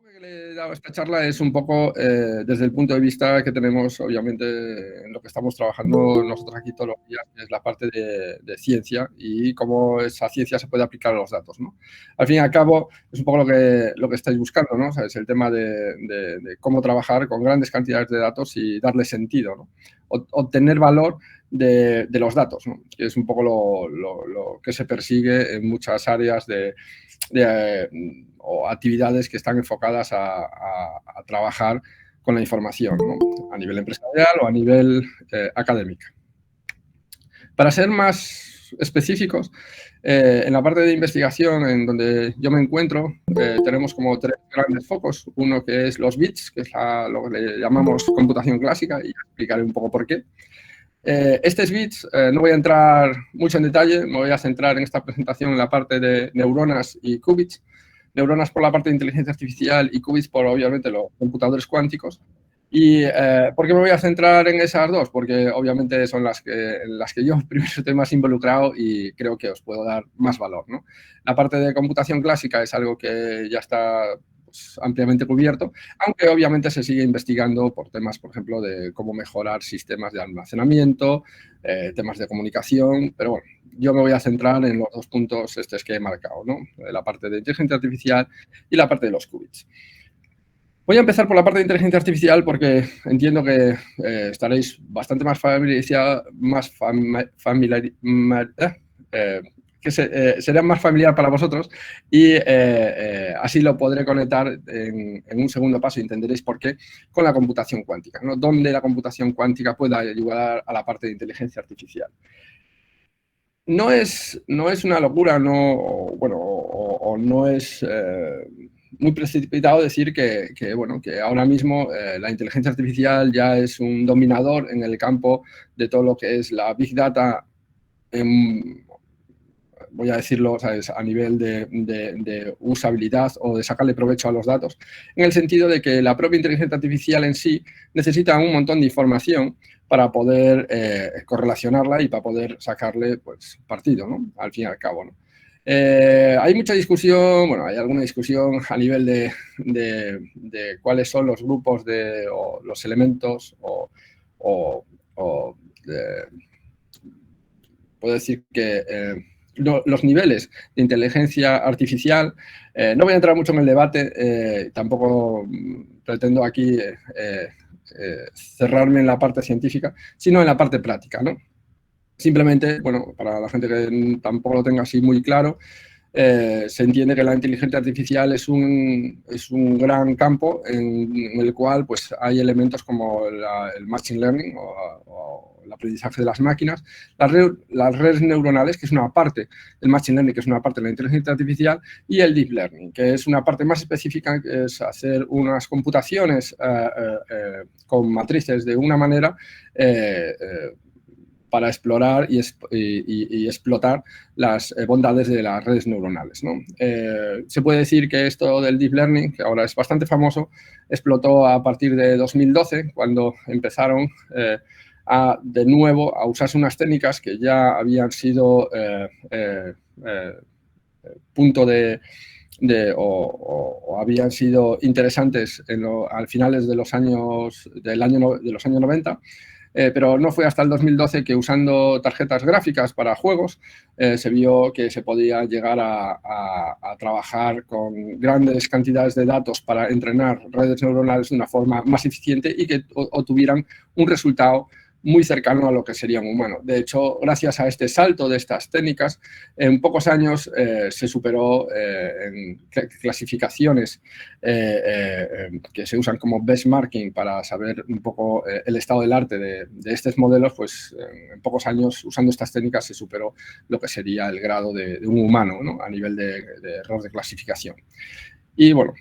Que le he dado a esta charla es un poco desde el punto de vista que tenemos, obviamente, en lo que estamos trabajando nosotros aquí todos los días, que es la parte de ciencia y cómo esa ciencia se puede aplicar a los datos, ¿no? Al fin y al cabo, es un poco lo que estáis buscando, ¿no? O sea, es el tema de cómo trabajar con grandes cantidades de datos y darle sentido, ¿no? Obtener valor de los datos, ¿no? Que es un poco lo que se persigue en muchas áreas o actividades que están enfocadas a trabajar con la información, ¿no? A nivel empresarial o a nivel académico. Para ser más específicos, en la parte de investigación en donde yo me encuentro, tenemos como tres grandes focos. Uno que es los bits, que es lo que le llamamos computación clásica, y explicaré un poco por qué. Estos bits, no voy a entrar mucho en detalle, me voy a centrar en esta presentación en la parte de neuronas y qubits. Neuronas por la parte de inteligencia artificial y qubits por, obviamente, los computadores cuánticos. ¿Y por qué me voy a centrar en esas dos? Porque, obviamente, son en las que yo primero estoy más involucrado y creo que os puedo dar más valor, ¿no? La parte de computación clásica es algo que ya está ampliamente cubierto, aunque obviamente se sigue investigando por temas, por ejemplo, de cómo mejorar sistemas de almacenamiento, temas de comunicación, pero bueno, yo me voy a centrar en los dos puntos que he marcado, ¿no? La parte de inteligencia artificial y la parte de los qubits. Voy a empezar por la parte de inteligencia artificial porque entiendo que estaréis bastante más sería más familiar para vosotros y así lo podré conectar en un segundo paso y entenderéis por qué con la computación cuántica, ¿no? Dónde la computación cuántica puede ayudar a la parte de inteligencia artificial. No es una locura, bueno, o no es muy precipitado decir bueno, que ahora mismo la inteligencia artificial ya es un dominador en el campo de todo lo que es la Big Data, voy a decirlo, ¿sabes?, a nivel de usabilidad o de sacarle provecho a los datos, en el sentido de que la propia inteligencia artificial en sí necesita un montón de información para poder correlacionarla y para poder sacarle, pues, partido, ¿no?, al fin y al cabo, ¿no? Hay mucha discusión, bueno, hay alguna discusión a nivel de cuáles son los grupos o los elementos puedo decir que los niveles de inteligencia artificial, no voy a entrar mucho en el debate, tampoco pretendo aquí cerrarme en la parte científica, sino en la parte práctica, ¿no? Simplemente, bueno, para la gente que tampoco lo tenga así muy claro, se entiende que la inteligencia artificial es un gran campo en el cual, pues, hay elementos como el machine learning o el aprendizaje de las máquinas, las redes neuronales, que es una parte del machine learning, que es una parte de la inteligencia artificial, y el deep learning, que es una parte más específica, que es hacer unas computaciones con matrices de una manera para explorar y explotar las bondades de las redes neuronales, ¿no? Se puede decir que esto del deep learning, que ahora es bastante famoso, explotó a partir de 2012, cuando empezaron de nuevo a usarse unas técnicas que ya habían sido punto o habían sido interesantes al finales de los años 90, pero no fue hasta el 2012 que, usando tarjetas gráficas para juegos, se vio que se podía llegar a trabajar con grandes cantidades de datos para entrenar redes neuronales de una forma más eficiente y que obtuvieran un resultado muy cercano a lo que sería un humano. De hecho, gracias a este salto de estas técnicas, en pocos años se superó en clasificaciones que se usan como benchmarking para saber un poco el estado del arte de estos modelos, pues en pocos años, usando estas técnicas, se superó lo que sería el grado de un humano, ¿no?, a nivel de error de clasificación. Y bueno,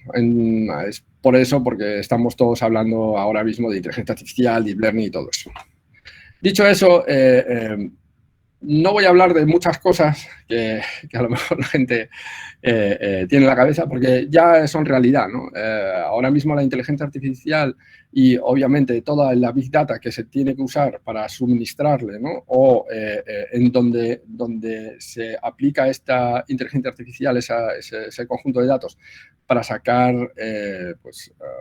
es por eso, porque estamos todos hablando ahora mismo de inteligencia artificial, deep learning y todo eso. Dicho eso, No voy a hablar de muchas cosas que a lo mejor la gente tiene en la cabeza, porque ya son realidad, ¿no? Ahora mismo la inteligencia artificial y obviamente toda la Big Data que se tiene que usar para suministrarle, ¿no? O en donde se aplica esta inteligencia artificial, ese conjunto de datos, para sacar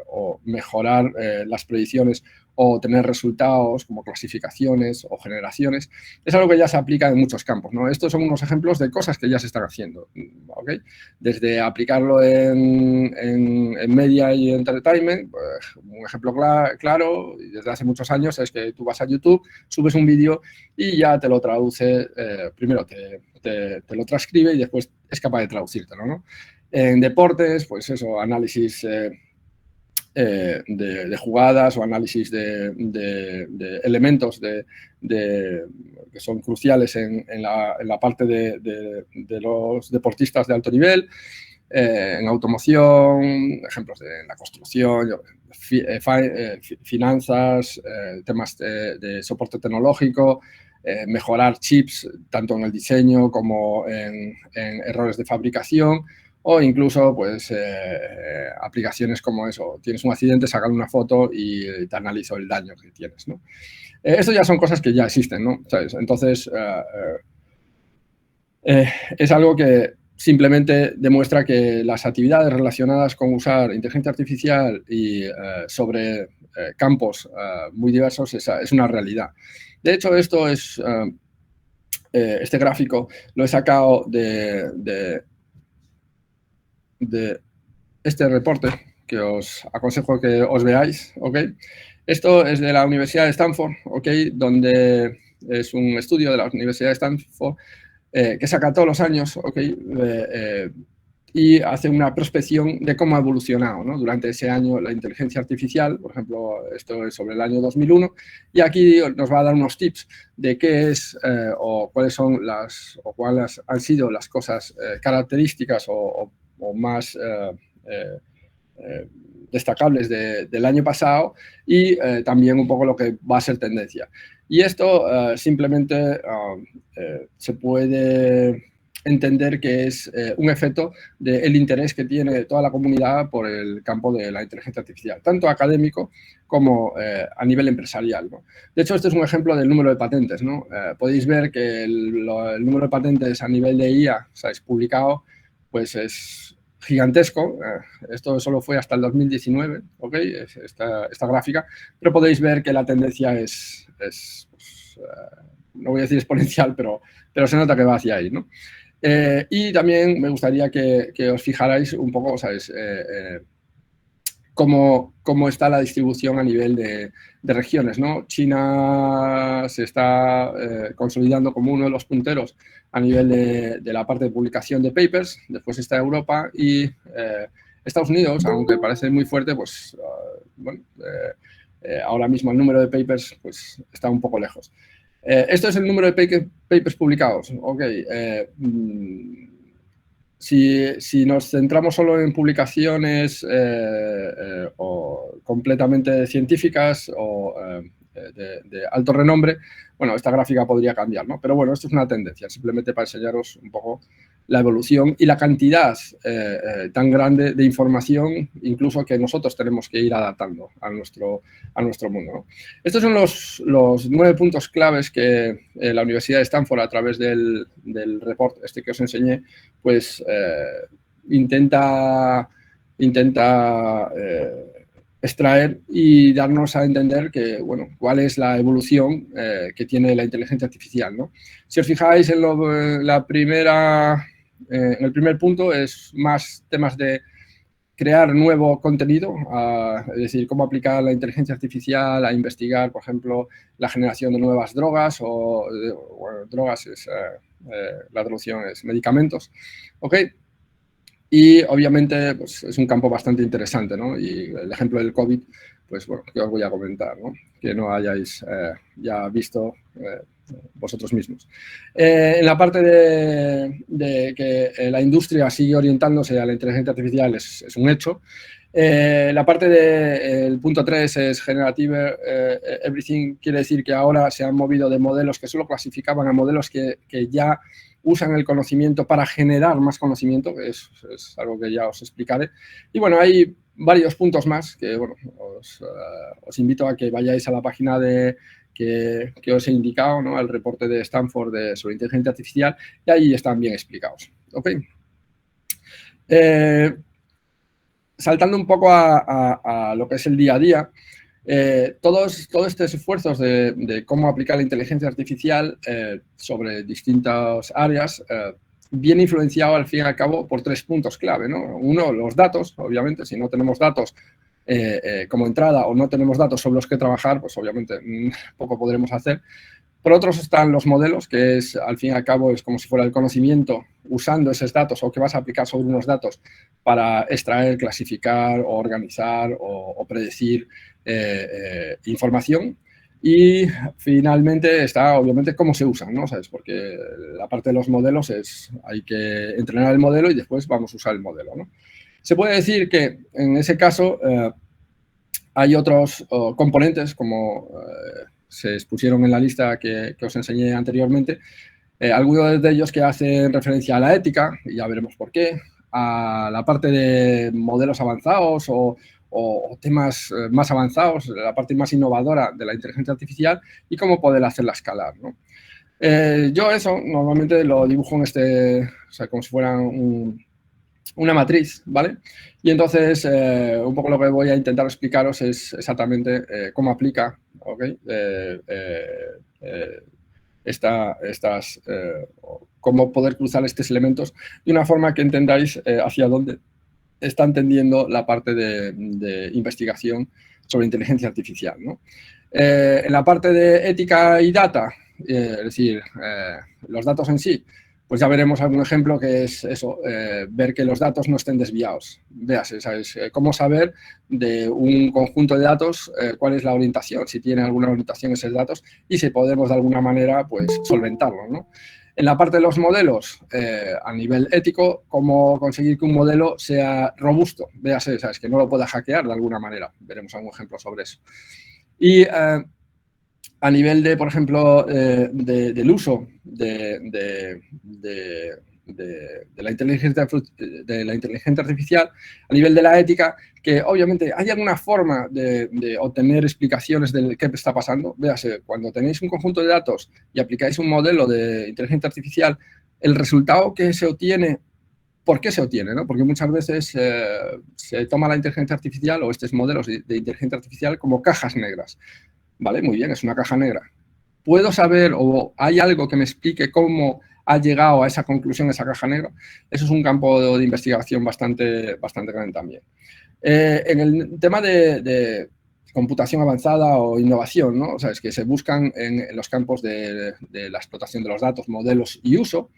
o mejorar las predicciones o tener resultados como clasificaciones o generaciones, es algo que ya se aplica en muchos campos, ¿no? Estos son unos ejemplos de cosas que ya se están haciendo, ¿ok? Desde aplicarlo en media y entertainment, pues, un ejemplo claro, desde hace muchos años, es que tú vas a YouTube, subes un vídeo y ya te lo traduce, primero te lo transcribe y después es capaz de traducírtelo, ¿no? En deportes, pues eso, análisis de jugadas o análisis de elementos que son cruciales en la parte de los deportistas de alto nivel, en automoción, ejemplos de la construcción, finanzas, temas de soporte tecnológico, mejorar chips tanto en el diseño como en errores de fabricación, o incluso pues aplicaciones como eso, tienes un accidente, sacar una foto y te analizo el daño que tienes, ¿no? Esto ya son cosas que ya existen, ¿no? ¿Sabes? Entonces, es algo que simplemente demuestra que las actividades relacionadas con usar inteligencia artificial y sobre campos muy diversos es una realidad. De hecho, esto es, este gráfico lo he sacado de este reporte que os aconsejo que os veáis, ¿ok? Esto es de la Universidad de Stanford, ¿ok? Donde es un estudio de la Universidad de Stanford que saca todos los años, ¿ok? Y hace una prospección de cómo ha evolucionado, ¿no? Durante ese año la inteligencia artificial, por ejemplo, esto es sobre el año 2001, y aquí nos va a dar unos tips de qué es o cuáles son o cuáles han sido las cosas características o más destacables del año pasado y también un poco lo que va a ser tendencia. Y esto simplemente se puede entender que es un efecto del interés que tiene toda la comunidad por el campo de la inteligencia artificial, tanto académico como a nivel empresarial, ¿no? De hecho, este es un ejemplo del número de patentes, ¿no? Podéis ver que el número de patentes a nivel de IA, ¿sabes?, publicado, pues es gigantesco. Esto solo fue hasta el 2019, ¿ok? Esta gráfica, pero podéis ver que la tendencia es pues, no voy a decir exponencial, pero se nota que va hacia ahí, ¿no? Y también me gustaría que os fijarais un poco, ¿sabes?, cómo está la distribución a nivel de regiones, ¿no? China se está consolidando como uno de los punteros a nivel de la parte de publicación de papers, después está Europa y Estados Unidos, aunque parece muy fuerte, pues bueno, ahora mismo el número de papers pues, está un poco lejos. Esto es el número de papers publicados. Ok. Si nos centramos solo en publicaciones o completamente científicas o de alto renombre, bueno, esta gráfica podría cambiar, ¿no? Pero bueno, esto es una tendencia, simplemente para enseñaros un poco la evolución y la cantidad tan grande de información, incluso que nosotros tenemos que ir adaptando a nuestro mundo, ¿no? Estos son los 9 puntos claves que la Universidad de Stanford, a través del report este que os enseñé, pues intenta extraer y darnos a entender que, bueno, cuál es la evolución que tiene la inteligencia artificial, ¿no? Si os fijáis en en el primer punto, es más temas de crear nuevo contenido, es decir, cómo aplicar la inteligencia artificial a investigar, por ejemplo, la generación de nuevas drogas bueno, drogas es, la traducción es medicamentos, ¿ok? Y obviamente pues, es un campo bastante interesante, ¿no? Y el ejemplo del COVID, pues bueno, que os voy a comentar, ¿no? Que no hayáis ya visto vosotros mismos. En la parte de que la industria sigue orientándose a la inteligencia artificial es un hecho. La parte del punto 3 es Generative Everything, quiere decir que ahora se han movido de modelos que solo clasificaban a modelos que ya usan el conocimiento para generar más conocimiento, que es algo que ya os explicaré. Y bueno, hay varios puntos más que bueno, os invito a que vayáis a la página que os he indicado, ¿no? El reporte de Stanford sobre inteligencia artificial, y ahí están bien explicados. ¿Okay? Saltando un poco a lo que es el día a día, todos estos esfuerzos de cómo aplicar la inteligencia artificial sobre distintas áreas viene influenciado al fin y al cabo por 3 puntos clave, ¿no? Uno, los datos, obviamente, si no tenemos datos como entrada o no tenemos datos sobre los que trabajar, pues obviamente poco podremos hacer. Por otros están los modelos, que es, al fin y al cabo, es como si fuera el conocimiento usando esos datos o que vas a aplicar sobre unos datos para extraer, clasificar, o organizar o predecir información. Y finalmente está, obviamente, cómo se usan, ¿no? ¿Sabes? Porque la parte de los modelos es, hay que entrenar el modelo y después vamos a usar el modelo, ¿no? Se puede decir que, en ese caso, hay otros componentes, como se expusieron en la lista que os enseñé anteriormente, algunos de ellos que hacen referencia a la ética, y ya veremos por qué, a la parte de modelos avanzados o temas más avanzados, la parte más innovadora de la inteligencia artificial y cómo poder hacerla escalar, ¿no? Yo eso normalmente lo dibujo en o sea, como si fuera una matriz, ¿vale? Y entonces, un poco lo que voy a intentar explicaros es exactamente cómo aplica, ¿okay? Cómo poder cruzar estos elementos de una forma que entendáis hacia dónde están tendiendo la parte de investigación sobre inteligencia artificial, ¿no? En la parte de ética y data, es decir, los datos en sí, pues ya veremos algún ejemplo que es eso, ver que los datos no estén desviados. Véase, ¿sabes? Cómo saber de un conjunto de datos cuál es la orientación, si tiene alguna orientación esos datos y si podemos de alguna manera pues solventarlo, ¿no? En la parte de los modelos, a nivel ético, cómo conseguir que un modelo sea robusto. Véase, ¿sabes? Que no lo pueda hackear de alguna manera. Veremos algún ejemplo sobre eso. Y a nivel de, por ejemplo, del uso de la inteligencia artificial, a nivel de la ética, que obviamente hay alguna forma de obtener explicaciones de qué está pasando. Véase, cuando tenéis un conjunto de datos y aplicáis un modelo de inteligencia artificial, el resultado que se obtiene, ¿por qué se obtiene? ¿No? Porque muchas veces se toma la inteligencia artificial o estos modelos de inteligencia artificial como cajas negras. Vale, muy bien, es una caja negra. ¿Puedo saber o hay algo que me explique cómo ha llegado a esa conclusión esa caja negra? Eso es un campo de investigación bastante grande también. En el tema de computación avanzada o innovación, ¿no? O sea, es que se buscan en los campos de la explotación de los datos, modelos y uso.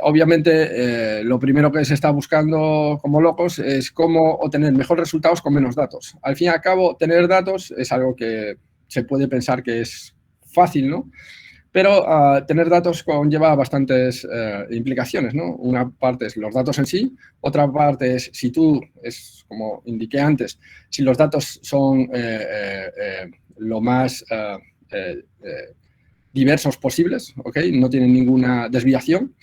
Obviamente, lo primero que se está buscando como locos es cómo obtener mejores resultados con menos datos. Al fin y al cabo, tener datos es algo que se puede pensar que es fácil, ¿no? Pero tener datos conlleva bastantes implicaciones, ¿no? Una parte es los datos en sí, otra parte es si es como indiqué antes, si los datos son lo más diversos posibles, ¿ok? No tienen ninguna desviación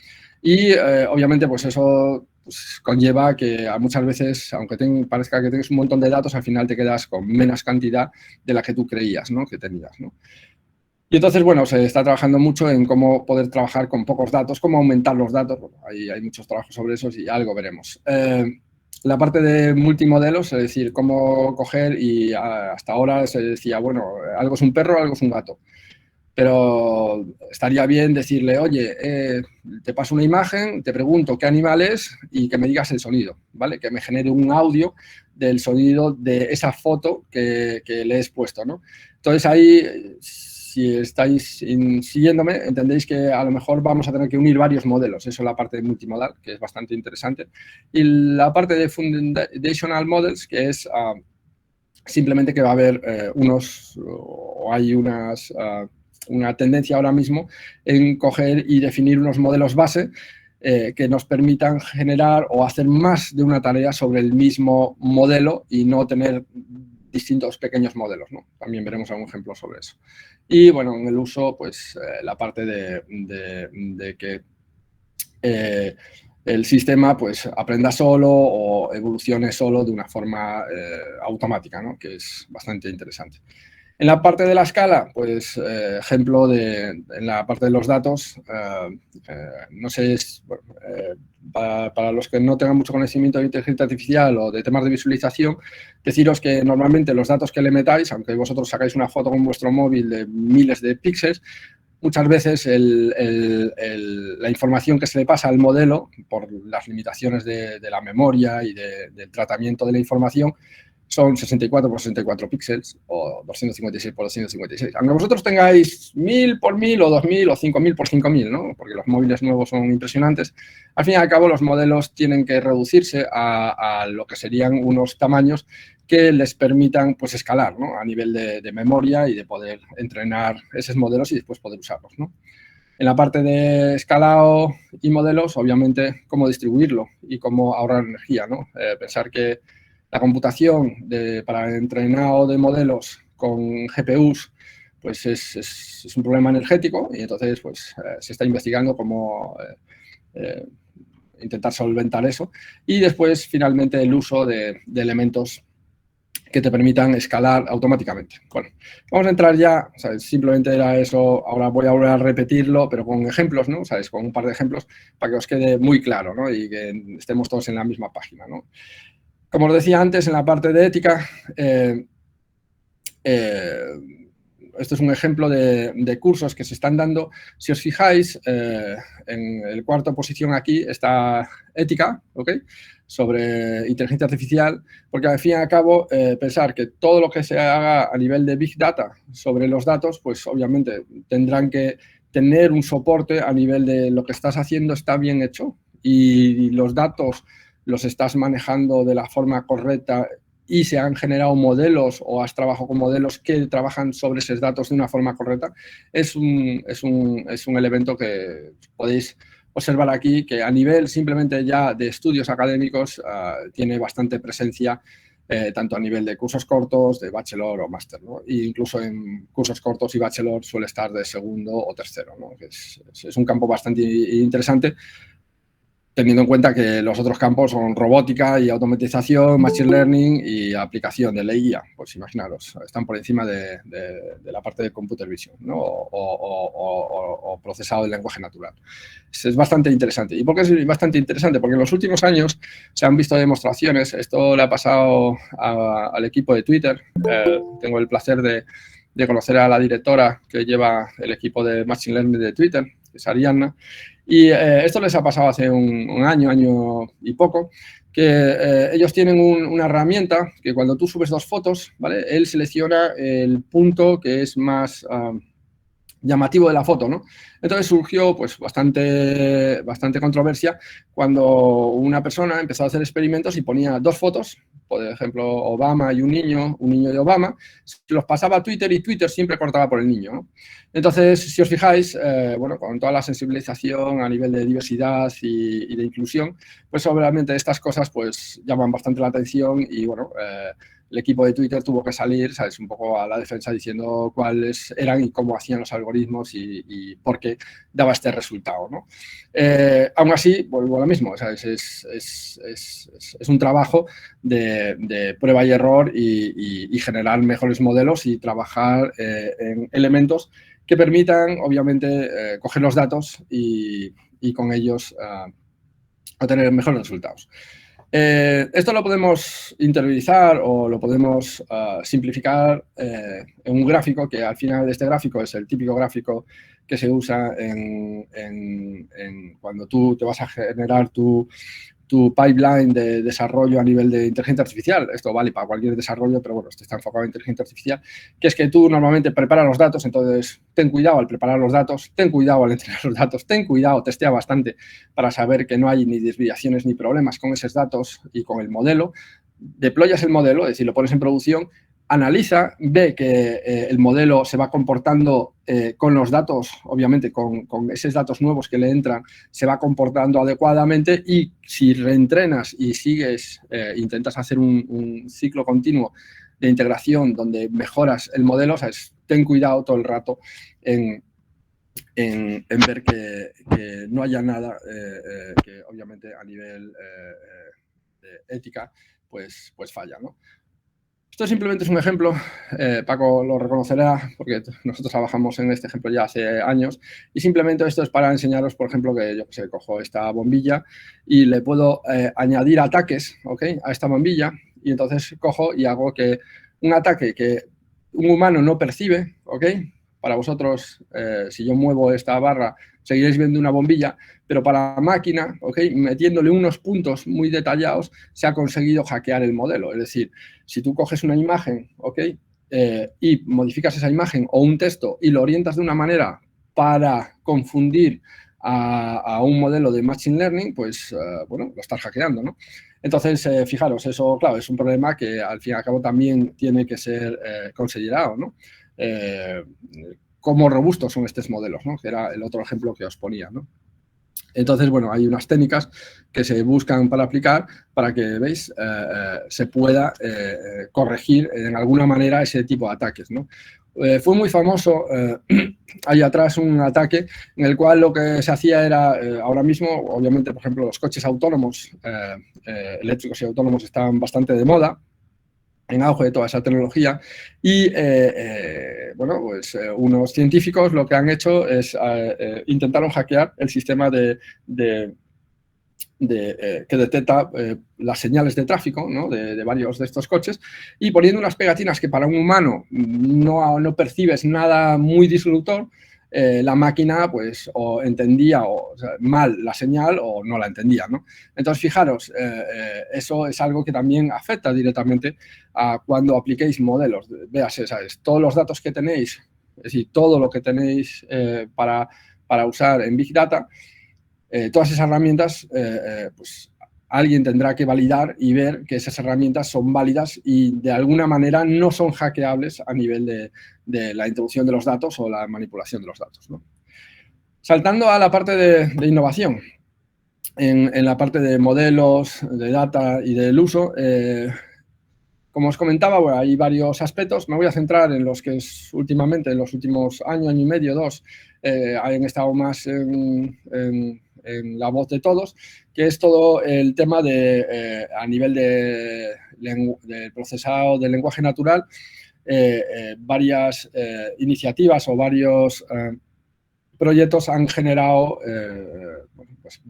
y obviamente pues eso pues, conlleva que muchas veces, aunque parezca que tienes un montón de datos, al final te quedas con menos cantidad de la que tú creías, ¿no? Que tenías, ¿no? Y entonces, bueno, se está trabajando mucho en cómo poder trabajar con pocos datos, cómo aumentar los datos. Bueno, hay muchos trabajos sobre eso y algo veremos. La parte de multimodelos, es decir, cómo coger y hasta ahora se decía, bueno, algo es un perro, algo es un gato. Pero estaría bien decirle, oye, te paso una imagen, te pregunto qué animal es y que me digas el sonido, ¿vale? Que me genere un audio del sonido de esa foto que le he puesto, ¿no? Entonces ahí, si estáis siguiéndome, entendéis que a lo mejor vamos a tener que unir varios modelos. Eso es la parte de multimodal, que es bastante interesante. Y la parte de foundational models, que es simplemente que va a haber una tendencia ahora mismo en coger y definir unos modelos base que nos permitan generar o hacer más de una tarea sobre el mismo modelo y no tener distintos pequeños modelos, ¿no? También veremos algún ejemplo sobre eso. Y, bueno, en el uso, pues, la parte de que el sistema, pues, aprenda solo o evolucione solo de una forma automática, ¿no? Que es bastante interesante. En la parte de la escala, pues, ejemplo en la parte de los datos, no sé, para los que no tengan mucho conocimiento de inteligencia artificial o de temas de visualización, deciros que normalmente los datos que le metáis, aunque vosotros sacáis una foto con vuestro móvil de miles de píxeles, muchas veces la información que se le pasa al modelo, por las limitaciones de la memoria y del tratamiento de la información, son 64 por 64 píxeles o 256 por 256. Aunque vosotros tengáis 1000 por 1000 o 2000 o 5000 por 5000, ¿no? Porque los móviles nuevos son impresionantes, al fin y al cabo los modelos tienen que reducirse a lo que serían unos tamaños que les permitan, pues, escalar, ¿no? A nivel de memoria y de poder entrenar esos modelos y después poder usarlos, ¿no? En la parte de escalado y modelos, obviamente, cómo distribuirlo y cómo ahorrar energía, ¿no? Pensar que la computación para entrenado de modelos con GPUs, pues es un problema energético y entonces, pues, se está investigando cómo intentar solventar eso. Y después, finalmente, el uso de elementos que te permitan escalar automáticamente. Bueno, vamos a entrar ya, ¿sabes? Simplemente era eso, ahora voy a volver a repetirlo, pero con ejemplos, ¿no? ¿Sabes? Con un par de ejemplos para que os quede muy claro, ¿no? Y que estemos todos en la misma página, ¿no? Como os decía antes, en la parte de ética, esto es un ejemplo de cursos que se están dando. Si os fijáis, en el cuarta posición aquí está ética, ¿ok? Sobre inteligencia artificial, porque al fin y al cabo pensar que todo lo que se haga a nivel de Big Data sobre los datos, pues obviamente tendrán que tener un soporte a nivel de lo que estás haciendo está bien hecho y los datos los estás manejando de la forma correcta y se han generado modelos o has trabajado con modelos que trabajan sobre esos datos de una forma correcta, es un elemento que podéis observar aquí, que a nivel simplemente ya de estudios académicos tiene bastante presencia, tanto a nivel de cursos cortos, de bachelor o máster, ¿no? E incluso en cursos cortos y bachelor suele estar de segundo o tercero, ¿no? Es un campo bastante interesante, teniendo en cuenta que los otros campos son robótica y automatización, machine learning y aplicación de la IA. Pues imaginaros, están por encima de la parte de computer vision, ¿no? o procesado del lenguaje natural. Es bastante interesante. ¿Y por qué es bastante interesante? Porque en los últimos años se han visto demostraciones. Esto le ha pasado al equipo de Twitter. Tengo el placer de conocer a la directora que lleva el equipo de machine learning de Twitter, que es Arianna. Y esto les ha pasado hace un año y poco, que ellos tienen una herramienta que cuando tú subes dos fotos, ¿vale? Él selecciona el punto que es más llamativo de la foto, ¿no? Entonces surgió, pues, bastante controversia cuando una persona empezó a hacer experimentos y ponía dos fotos, por ejemplo, Obama y un niño de Obama, los pasaba a Twitter y Twitter siempre cortaba por el niño, ¿no? Entonces, si os fijáis, bueno, con toda la sensibilización a nivel de diversidad y de inclusión, pues obviamente estas cosas pues llaman bastante la atención y, bueno, el equipo de Twitter tuvo que salir, ¿sabes?, un poco a la defensa diciendo cuáles eran y cómo hacían los algoritmos y por qué daba este resultado, ¿no? Aún así, vuelvo a lo mismo, ¿sabes? Es un trabajo de prueba y error y generar mejores modelos y trabajar en elementos que permitan, obviamente, coger los datos y con ellos obtener mejores resultados. Esto lo podemos interiorizar o lo podemos simplificar en un gráfico, que al final de este gráfico es el típico gráfico que se usa cuando tú te vas a generar tu pipeline de desarrollo a nivel de inteligencia artificial. Esto vale para cualquier desarrollo, pero bueno, esto está enfocado en inteligencia artificial, que es que tú normalmente preparas los datos, entonces ten cuidado al preparar los datos, ten cuidado al entrenar los datos, ten cuidado, testea bastante para saber que no hay ni desviaciones ni problemas con esos datos y con el modelo. Deployas el modelo, es decir, lo pones en producción, analiza, ve que el modelo se va comportando con los datos, obviamente con esos datos nuevos que le entran, se va comportando adecuadamente, y si reentrenas y sigues, intentas hacer un ciclo continuo de integración donde mejoras el modelo, o sea, ten cuidado todo el rato en ver que no haya nada que obviamente a nivel de ética pues falla, ¿no? Esto simplemente es un ejemplo, Paco lo reconocerá porque nosotros trabajamos en este ejemplo ya hace años, y simplemente esto es para enseñaros, por ejemplo, que yo que sé, cojo esta bombilla y le puedo añadir ataques, ¿ok?, a esta bombilla, y entonces cojo y hago que un ataque que un humano no percibe, ¿ok? Para vosotros, si yo muevo esta barra, seguiréis viendo una bombilla, pero para la máquina, ¿ok?, metiéndole unos puntos muy detallados, se ha conseguido hackear el modelo. Es decir, si tú coges una imagen, ¿ok?, y modificas esa imagen o un texto y lo orientas de una manera para confundir a un modelo de Machine Learning, pues, bueno, lo estás hackeando, ¿no? Entonces, fijaros, eso, claro, es un problema que al fin y al cabo también tiene que ser considerado, ¿no? Cómo robustos son estos modelos, ¿no?, que era el otro ejemplo que os ponía, ¿no? Entonces, bueno, hay unas técnicas que se buscan para aplicar para que, ¿veis?, se pueda corregir en alguna manera ese tipo de ataques, ¿no? Fue muy famoso ahí atrás un ataque en el cual lo que se hacía era, ahora mismo, obviamente, por ejemplo, los coches autónomos, eléctricos y autónomos están bastante de moda, en auge de toda esa tecnología, y bueno, pues unos científicos lo que han hecho es intentaron hackear el sistema que detecta las señales de tráfico, ¿no?, de varios de estos coches, y poniendo unas pegatinas que para un humano no percibes nada muy disruptor, la máquina pues o entendía sea, mal la señal o no la entendía, ¿no? Entonces, fijaros, eso es algo que también afecta directamente a cuando apliquéis modelos. Véase, ¿sabes?, todos los datos que tenéis, es decir, todo lo que tenéis para usar en Big Data, todas esas herramientas, pues alguien tendrá que validar y ver que esas herramientas son válidas y de alguna manera no son hackeables a nivel de la introducción de los datos o la manipulación de los datos, ¿no? Saltando a la parte de innovación, en la parte de modelos, de data y del uso, como os comentaba, bueno, hay varios aspectos. Me voy a centrar en los que últimamente, en los últimos año y medio, dos, han estado más en la voz de todos, que es todo el tema a nivel de procesado del lenguaje natural, varias iniciativas o varios proyectos han generado pues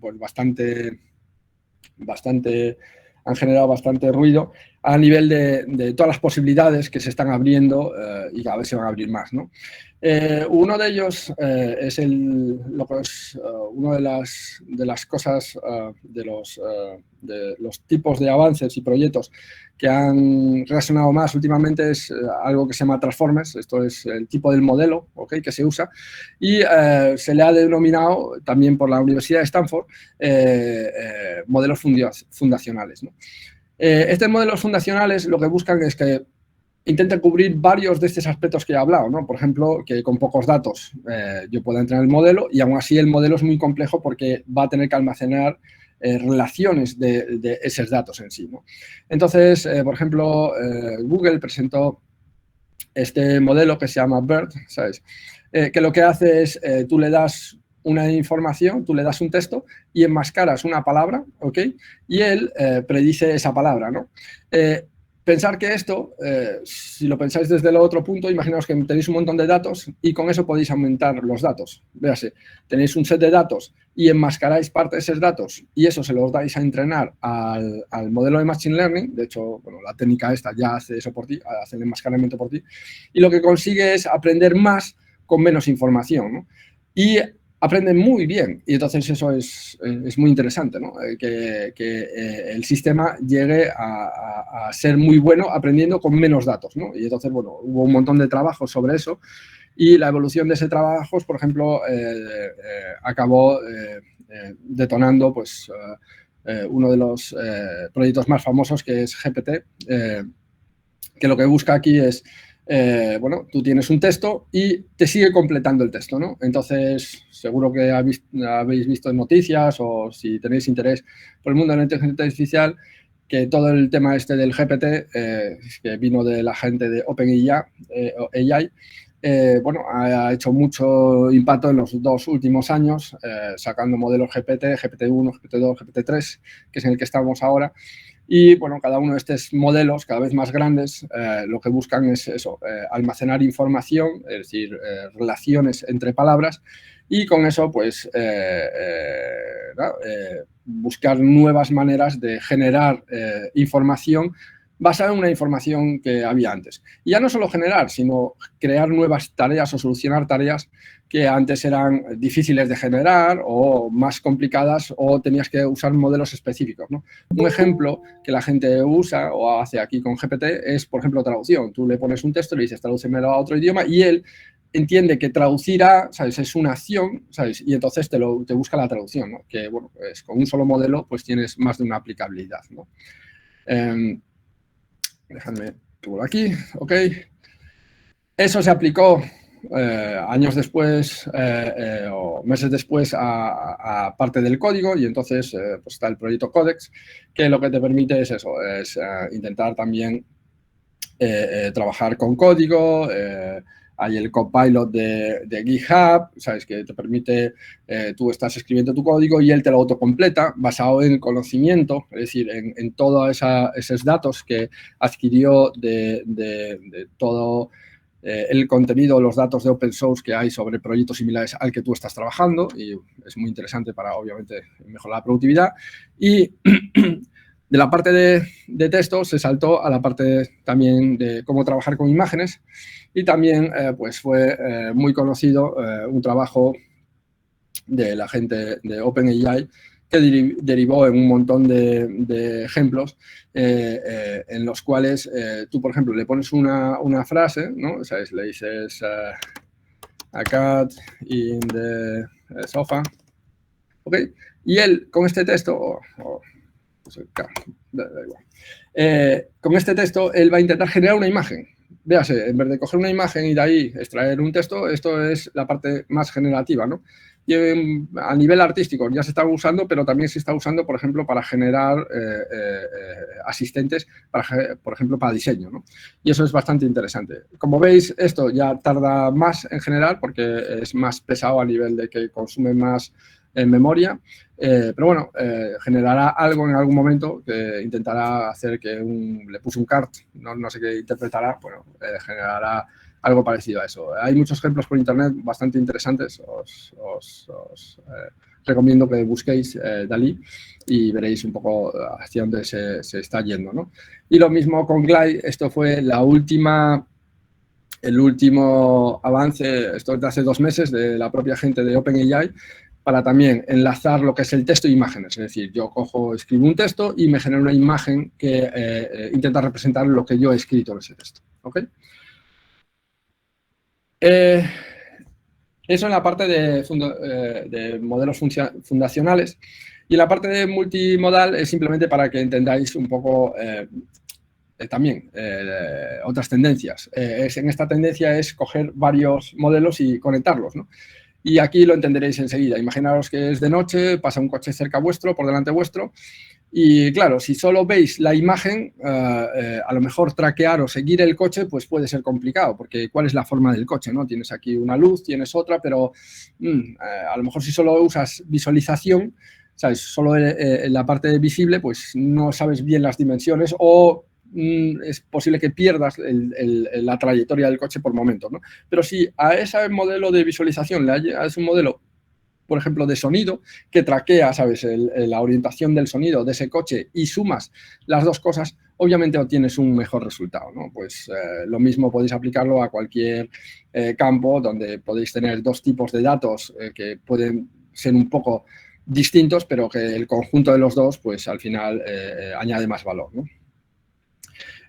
han generado bastante ruido a nivel de todas las posibilidades que se están abriendo y cada vez se van a abrir más, ¿no? Uno de ellos es una de las cosas, de los tipos de avances y proyectos que han resonado más últimamente, es algo que se llama Transformers. Esto es el tipo del modelo, ¿okay?, que se usa, y se le ha denominado también por la Universidad de Stanford modelos fundacionales, ¿no? Estos modelos fundacionales lo que buscan es que intenten cubrir varios de estos aspectos que he hablado, ¿no? Por ejemplo, que con pocos datos yo pueda entrenar el modelo, y aún así el modelo es muy complejo porque va a tener que almacenar relaciones de esos datos en sí, ¿no? Entonces, por ejemplo, Google presentó este modelo que se llama BERT, ¿sabes?, que lo que hace es, tú le das una información, tú le das un texto y enmascaras una palabra, ¿ok?, y él predice esa palabra, ¿no? Pensar que esto, si lo pensáis desde el otro punto, imaginaos que tenéis un montón de datos y con eso podéis aumentar los datos. Véase, tenéis un set de datos y enmascaráis parte de esos datos y eso se los dais a entrenar al modelo de Machine Learning. De hecho, bueno, la técnica esta ya hace eso por ti, hace el enmascaramiento por ti, y lo que consigue es aprender más con menos información, ¿no? Y aprenden muy bien, y entonces eso es muy interesante, ¿no? Que el sistema llegue a ser muy bueno aprendiendo con menos datos, ¿no? Y entonces, bueno, hubo un montón de trabajos sobre eso, y la evolución de ese trabajo, por ejemplo, acabó detonando pues, uno de los proyectos más famosos, que es GPT, que lo que busca aquí es, bueno, tú tienes un texto y te sigue completando el texto, ¿no? Entonces, seguro que habéis visto en noticias o si tenéis interés por el mundo de la inteligencia artificial, que todo el tema este del GPT, que vino de la gente de OpenAI, bueno, ha hecho mucho impacto en los 2 últimos años, sacando modelos GPT, GPT-1, GPT-2, GPT-3, que es en el que estamos ahora. Y, bueno, cada uno de estos modelos, cada vez más grandes, lo que buscan es eso, almacenar información, es decir, relaciones entre palabras, y con eso, pues, buscar nuevas maneras de generar información basada en una información que había antes. Y ya no solo generar, sino crear nuevas tareas o solucionar tareas que antes eran difíciles de generar o más complicadas o tenías que usar modelos específicos, ¿no? Un ejemplo que la gente usa o hace aquí con GPT es, por ejemplo, traducción. Tú le pones un texto, le dices tradúcemelo a otro idioma y él entiende que traducir a, ¿sabes?, es una acción, ¿sabes? Y entonces te busca la traducción, ¿no? Que, bueno, pues con un solo modelo pues tienes más de una aplicabilidad, ¿no? Déjame por aquí, ok. Eso se aplicó años después o meses después a parte del código y entonces pues está el proyecto Codex, que lo que te permite es eso, es intentar también trabajar con código. Hay el copilot de GitHub, ¿sabes? Que te permite, tú estás escribiendo tu código y él te lo autocompleta basado en conocimiento, es decir, en todos esos datos que adquirió de todo el contenido, los datos de open source que hay sobre proyectos similares al que tú estás trabajando, y es muy interesante para, obviamente, mejorar la productividad. Y de la parte de texto se saltó a la parte también de cómo trabajar con imágenes y también pues fue muy conocido un trabajo de la gente de OpenAI que derivó en un montón de ejemplos en los cuales tú, por ejemplo, le pones una frase, ¿no? O sea, le dices a cat in the sofa, ¿ok? Y él con este texto, da igual. Con este texto, él va a intentar generar una imagen. Véase, en vez de coger una imagen y de ahí extraer un texto, esto es la parte más generativa, ¿no? Y a nivel artístico ya se está usando, pero también se está usando, por ejemplo, para generar asistentes, por ejemplo, para diseño, ¿no? Y eso es bastante interesante. Como veis, esto ya tarda más en general porque es más pesado a nivel de que consume más memoria. Pero bueno, generará algo en algún momento que intentará hacer que le puse un cart, no sé qué interpretará, bueno, generará algo parecido a eso. Hay muchos ejemplos por internet bastante interesantes, os recomiendo que busquéis Dalí y veréis un poco hacia dónde se está yendo, ¿no? Y lo mismo con Glide, esto fue el último avance, esto es de hace 2 meses, de la propia gente de OpenAI, para también enlazar lo que es el texto e imágenes. Es decir, yo escribo un texto y me genera una imagen que intenta representar lo que yo he escrito en ese texto. ¿Ok? Eso en la parte de modelos fundacionales. Y en la parte de multimodal es simplemente para que entendáis un poco también otras tendencias. En esta tendencia es coger varios modelos y conectarlos, ¿no? Y aquí lo entenderéis enseguida. Imaginaros que es de noche, pasa un coche cerca vuestro, por delante vuestro, y claro, si solo veis la imagen, a lo mejor traquear o seguir el coche pues puede ser complicado, porque ¿cuál es la forma del coche, no? Tienes aquí una luz, tienes otra, pero a lo mejor si solo usas visualización, ¿sabes? Solo en la parte visible, pues no sabes bien las dimensiones o es posible que pierdas la trayectoria del coche por momentos, ¿no? Pero si a ese modelo de visualización le añades un modelo, por ejemplo, de sonido, que traquea, ¿sabes?, la orientación del sonido de ese coche y sumas las dos cosas, obviamente obtienes un mejor resultado, ¿no? Pues lo mismo podéis aplicarlo a cualquier campo donde podéis tener 2 tipos de datos que pueden ser un poco distintos, pero que el conjunto de los dos, pues al final añade más valor, ¿no?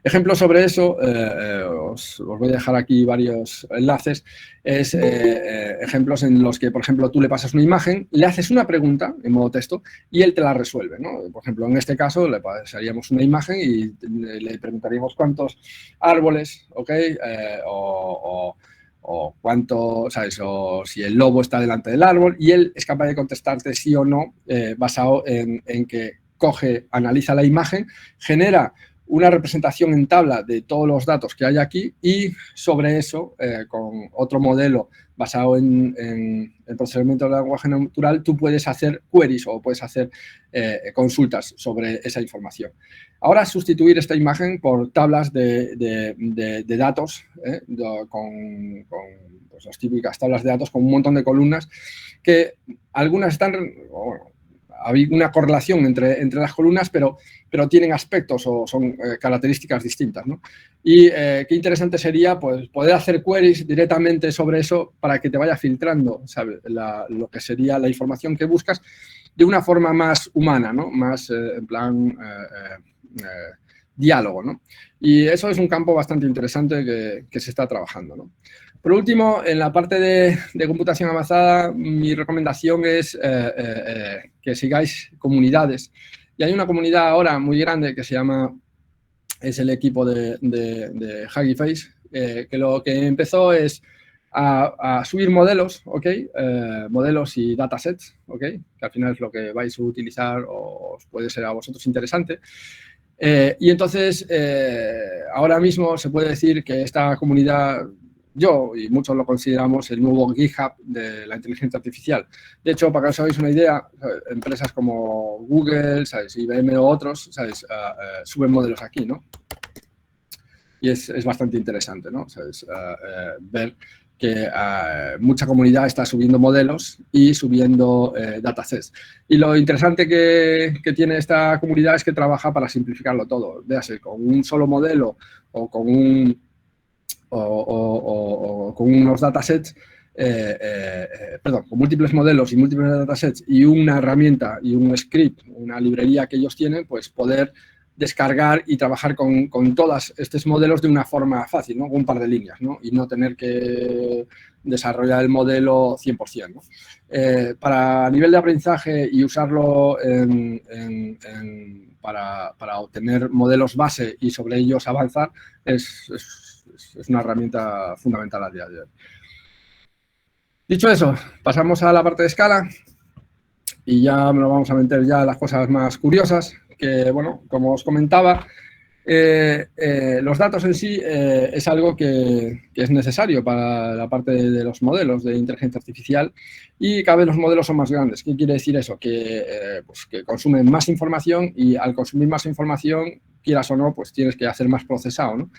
Ejemplos sobre eso, os voy a dejar aquí varios enlaces, es ejemplos en los que, por ejemplo, tú le pasas una imagen, le haces una pregunta en modo texto y él te la resuelve, ¿no? Por ejemplo, en este caso le pasaríamos una imagen y le preguntaríamos cuántos árboles, ¿ok? O cuánto, ¿sabes? O si el lobo está delante del árbol y él es capaz de contestarte sí o no basado en que coge, analiza la imagen, genera una representación en tabla de todos los datos que hay aquí y sobre eso, con otro modelo basado en el procesamiento del lenguaje natural, tú puedes hacer queries o puedes hacer consultas sobre esa información. Ahora, sustituir esta imagen por tablas de datos, con pues, las típicas tablas de datos con un montón de columnas que algunas están... Bueno, hay una correlación entre las columnas, pero tienen aspectos o son características distintas, ¿no? Y qué interesante sería pues, poder hacer queries directamente sobre eso para que te vaya filtrando, ¿sabes? Lo que sería la información que buscas de una forma más humana, ¿no? Más en plan diálogo, ¿no? Y eso es un campo bastante interesante que se está trabajando, ¿no? Por último, en la parte de computación avanzada, mi recomendación es que sigáis comunidades. Y hay una comunidad ahora muy grande que se llama, es el equipo de Hugging Face, que lo que empezó es a subir modelos, ¿ok? Modelos y datasets, ¿ok? Que al final es lo que vais a utilizar o os puede ser a vosotros interesante. Y entonces, ahora mismo se puede decir que esta comunidad, yo y muchos lo consideramos el nuevo GitHub de la inteligencia artificial. De hecho, para que os hagáis una idea, empresas como Google, ¿sabes? IBM o otros, ¿sabes? Suben modelos aquí, ¿no? Y es bastante interesante, ¿no? ¿Sabes? Ver que mucha comunidad está subiendo modelos y subiendo datasets. Y lo interesante que tiene esta comunidad es que trabaja para simplificarlo todo. Véase, con un solo modelo o con con unos datasets, perdón, con múltiples modelos y múltiples datasets y una herramienta y un script, una librería que ellos tienen, pues poder descargar y trabajar con todos estos modelos de una forma fácil, ¿no? Con un par de líneas, ¿no? Y no tener que desarrollar el modelo 100%, ¿no? Para nivel de aprendizaje y usarlo para obtener modelos base y sobre ellos avanzar es una herramienta fundamental a día de hoy. Dicho eso, pasamos a la parte de escala y ya nos vamos a meter ya a las cosas más curiosas, que, bueno, como os comentaba, los datos en sí es algo que es necesario para la parte de los modelos de inteligencia artificial y cada vez los modelos son más grandes. ¿Qué quiere decir eso? Pues que consumen más información y al consumir más información, quieras o no, pues tienes que hacer más procesado, ¿no?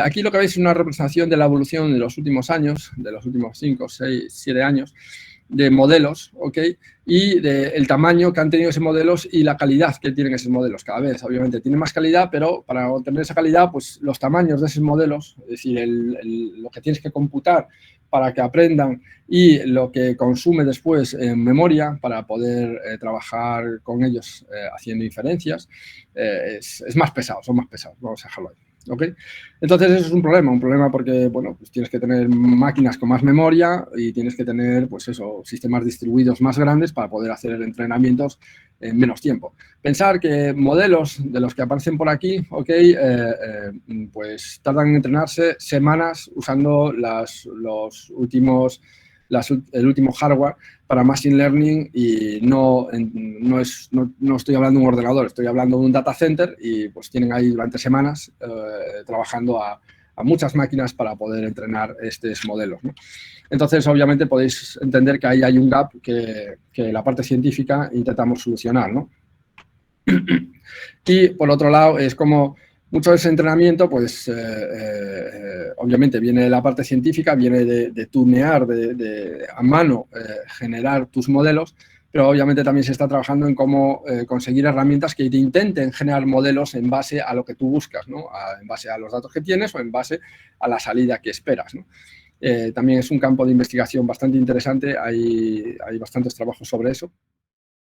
Aquí lo que veis es una representación de la evolución de los últimos años, de los últimos 5, 6, 7 años, de modelos, ¿ok? Y del tamaño que han tenido esos modelos y la calidad que tienen esos modelos. Cada vez, obviamente, tienen más calidad, pero para obtener esa calidad, pues los tamaños de esos modelos, es decir, lo que tienes que computar para que aprendan y lo que consume después en memoria para poder trabajar con ellos haciendo inferencias, es más pesado, son más pesados, vamos a dejarlo ahí. ¿Okay? Entonces, eso es un problema porque, bueno, pues tienes que tener máquinas con más memoria y tienes que tener, pues eso, sistemas distribuidos más grandes para poder hacer entrenamientos en menos tiempo. Pensar que modelos de los que aparecen por aquí, ¿ok? Pues tardan en entrenarse semanas usando el último hardware para Machine Learning y no estoy hablando de un ordenador, estoy hablando de un data center y pues tienen ahí durante semanas trabajando a muchas máquinas para poder entrenar estos modelos, ¿no? Entonces, obviamente, podéis entender que ahí hay un gap que la parte científica intentamos solucionar, ¿no? Y, por otro lado, es como mucho de ese entrenamiento, pues, obviamente, viene de la parte científica, viene de tunear, a mano, generar tus modelos, pero obviamente también se está trabajando en cómo conseguir herramientas que te intenten generar modelos en base a lo que tú buscas, ¿no? En base a los datos que tienes o en base a la salida que esperas, ¿no? También es un campo de investigación bastante interesante, hay bastantes trabajos sobre eso.